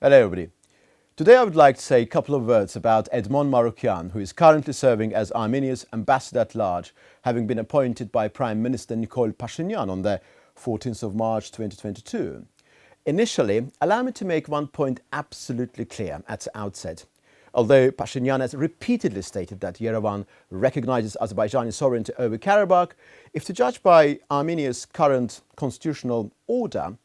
Hello everybody. Today I would like to say a couple of words about Edmon Marukian, who is currently serving as Armenia's Ambassador-at-Large, having been appointed by Prime Minister Nikol Pashinyan on the 14th of March 2022. Initially, allow me to make one point absolutely clear at the outset. Although Pashinyan has repeatedly stated that Yerevan recognizes Azerbaijani sovereignty over Karabakh, if to judge by Armenia's current constitutional order,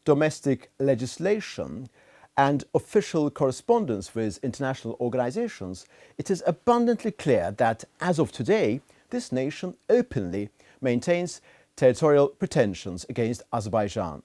domestic legislation and official correspondence with international organizations, it is abundantly clear that as of today, this nation openly maintains territorial pretensions against Azerbaijan.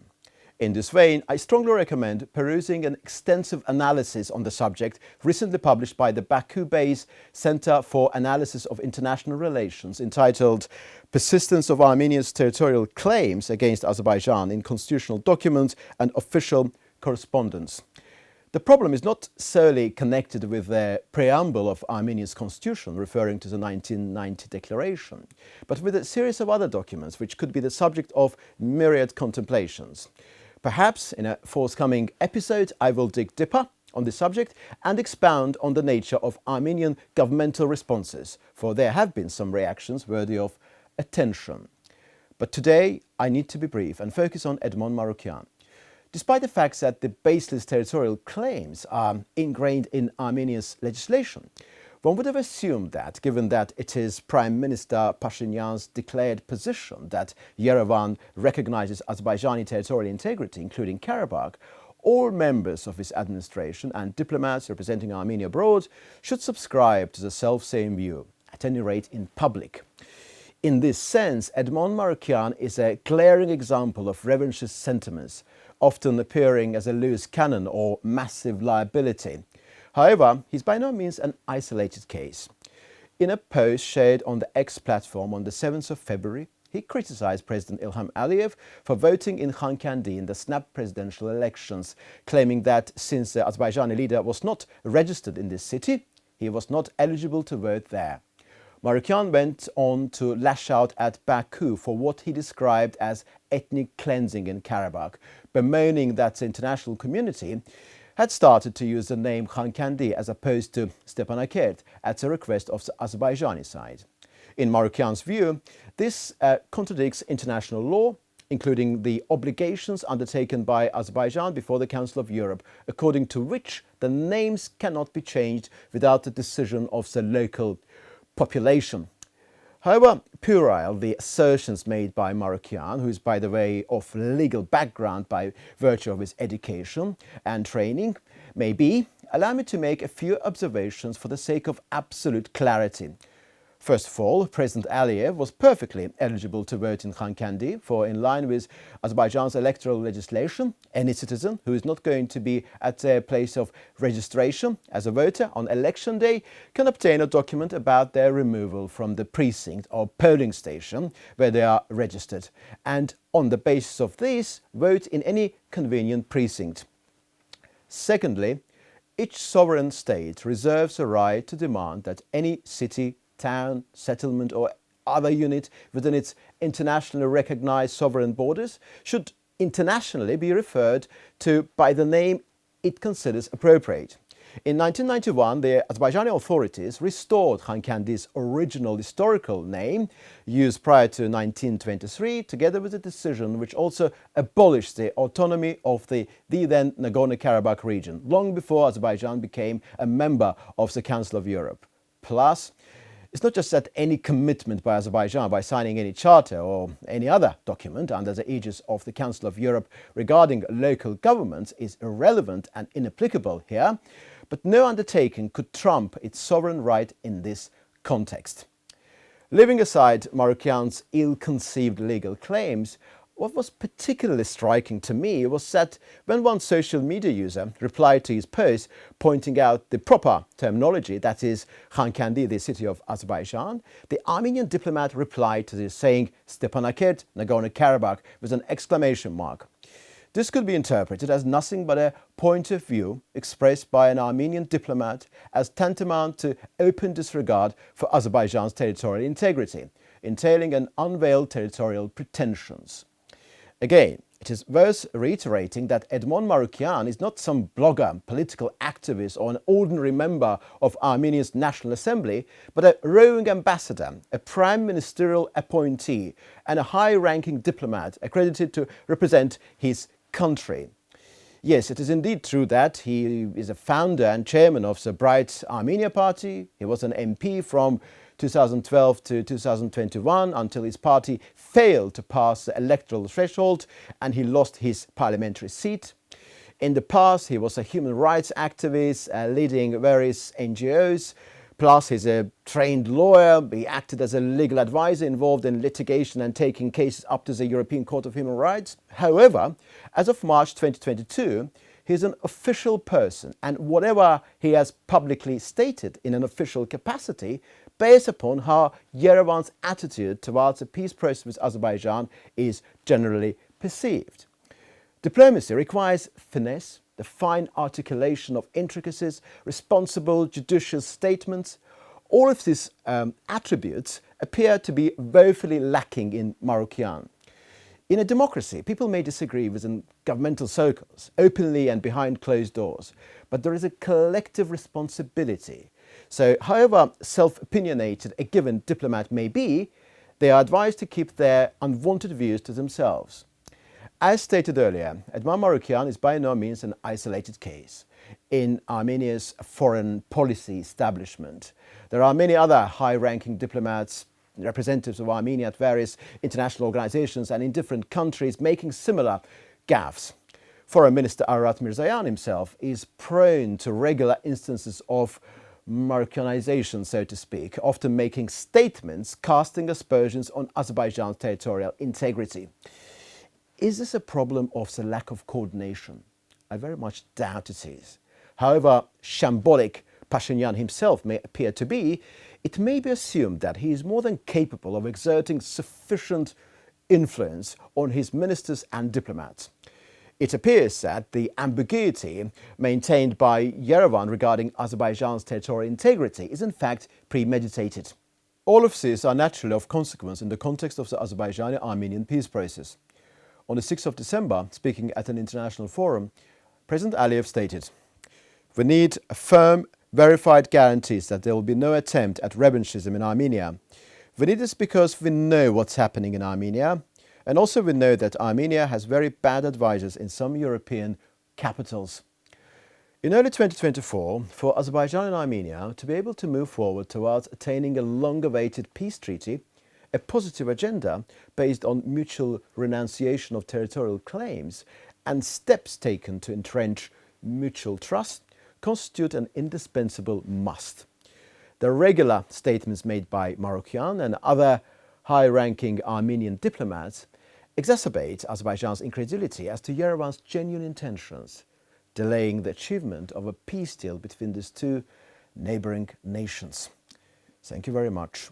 In this vein, I strongly recommend perusing an extensive analysis on the subject recently published by the Baku-based Center for Analysis of International Relations entitled Persistence of Armenia's Territorial Claims Against Azerbaijan in Constitutional Documents and Official Correspondence. The problem is not solely connected with the preamble of Armenia's constitution referring to the 1990 declaration, but with a series of other documents which could be the subject of myriad contemplations. Perhaps in a forthcoming episode I will dig deeper on this subject and expound on the nature of Armenian governmental responses, for there have been some reactions worthy of attention. But today I need to be brief and focus on Edmon Marukian. Despite the fact that the baseless territorial claims are ingrained in Armenia's legislation, one would have assumed that, given that it is Prime Minister Pashinyan's declared position that Yerevan recognizes Azerbaijani territorial integrity, including Karabakh, all members of his administration and diplomats representing Armenia abroad should subscribe to the self-same view, at any rate in public. In this sense, Edmon Marukian is a glaring example of Revanchist sentiments, often appearing as a loose cannon or massive liability. However, he's by no means an isolated case. In a post shared on the X platform on the 7th of February, he criticized President Ilham Aliyev for voting in Khankendi in the snap presidential elections, claiming that since the Azerbaijani leader was not registered in this city, he was not eligible to vote there. Marukian went on to lash out at Baku for what he described as ethnic cleansing in Karabakh, bemoaning that the international community had started to use the name Khankendi as opposed to Stepanakert at the request of the Azerbaijani side. In Marukian's view, this contradicts international law, including the obligations undertaken by Azerbaijan before the Council of Europe, according to which the names cannot be changed without the decision of the local population. However puerile the assertions made by Marukian, who is, by the way, of legal background by virtue of his education and training, may be, allow me to make a few observations for the sake of absolute clarity. First of all, President Aliyev was perfectly eligible to vote in Khankendi, for in line with Azerbaijan's electoral legislation, any citizen who is not going to be at their place of registration as a voter on election day can obtain a document about their removal from the precinct or polling station where they are registered, and on the basis of this, vote in any convenient precinct. Secondly, each sovereign state reserves the right to demand that any city, town, settlement or other unit within its internationally recognized sovereign borders should internationally be referred to by the name it considers appropriate. In 1991, the Azerbaijani authorities restored Khankendi's original historical name, used prior to 1923, together with a decision which also abolished the autonomy of the then Nagorno-Karabakh region, long before Azerbaijan became a member of the Council of Europe. Plus, it's not just that any commitment by Azerbaijan by signing any charter or any other document under the aegis of the Council of Europe regarding local governments is irrelevant and inapplicable here, but no undertaking could trump its sovereign right in this context. Leaving aside Marukian's ill-conceived legal claims, what was particularly striking to me was that when one social media user replied to his post pointing out the proper terminology, that is Khankendi, the city of Azerbaijan, the Armenian diplomat replied to this saying Stepanakert, Nagorno-Karabakh, with an exclamation mark. This could be interpreted as nothing but a point of view expressed by an Armenian diplomat as tantamount to open disregard for Azerbaijan's territorial integrity, entailing an unveiled territorial pretensions. Again, It is worth reiterating that Edmon Marukian is not some blogger, political activist or an ordinary member of Armenia's National Assembly, but a roving ambassador, a prime ministerial appointee and a high-ranking diplomat accredited to represent his country. Yes, it is indeed true that he is a founder and chairman of the Bright Armenia Party. He was an MP from 2012 to 2021 until his party failed to pass the electoral threshold and he lost his parliamentary seat. In the past, he was a human rights activist leading various NGOs. Plus, he's a trained lawyer. He acted as a legal advisor involved in litigation and taking cases up to the European Court of Human Rights. However, as of March 2022, he's an official person, and whatever he has publicly stated in an official capacity based upon how Yerevan's attitude towards the peace process with Azerbaijan is generally perceived. Diplomacy requires finesse, the fine articulation of intricacies, responsible, judicious statements. All of these attributes appear to be woefully lacking in Marukian. In a democracy, people may disagree within governmental circles, openly and behind closed doors, but there is a collective responsibility. So, however self-opinionated a given diplomat may be, they are advised to keep their unwanted views to themselves. As stated earlier, Edmon Marukian is by no means an isolated case in Armenia's foreign policy establishment. There are many other high-ranking diplomats, representatives of Armenia at various international organizations and in different countries making similar gaffes. Foreign Minister Ararat Mirzoyan himself is prone to regular instances of marukyanisation, so to speak, often making statements casting aspersions on Azerbaijan's territorial integrity. Is this a problem of the lack of coordination? I very much doubt it is. However shambolic Pashinyan himself may appear to be, it may be assumed that he is more than capable of exerting sufficient influence on his ministers and diplomats. It appears that the ambiguity maintained by Yerevan regarding Azerbaijan's territorial integrity is in fact premeditated. All of these are naturally of consequence in the context of the Azerbaijani-Armenian peace process. On the 6th of December, speaking at an international forum, President Aliyev stated, "We need firm, verified guarantees that there will be no attempt at revanchism in Armenia. We need this because we know what's happening in Armenia, and also we know that Armenia has very bad advisors in some European capitals." In early 2024, for Azerbaijan and Armenia to be able to move forward towards attaining a long-awaited peace treaty, a positive agenda based on mutual renunciation of territorial claims and steps taken to entrench mutual trust constitute an indispensable must. The regular statements made by Marukian and other high-ranking Armenian diplomats exacerbate Azerbaijan's incredulity as to Yerevan's genuine intentions, delaying the achievement of a peace deal between these two neighbouring nations. Thank you very much.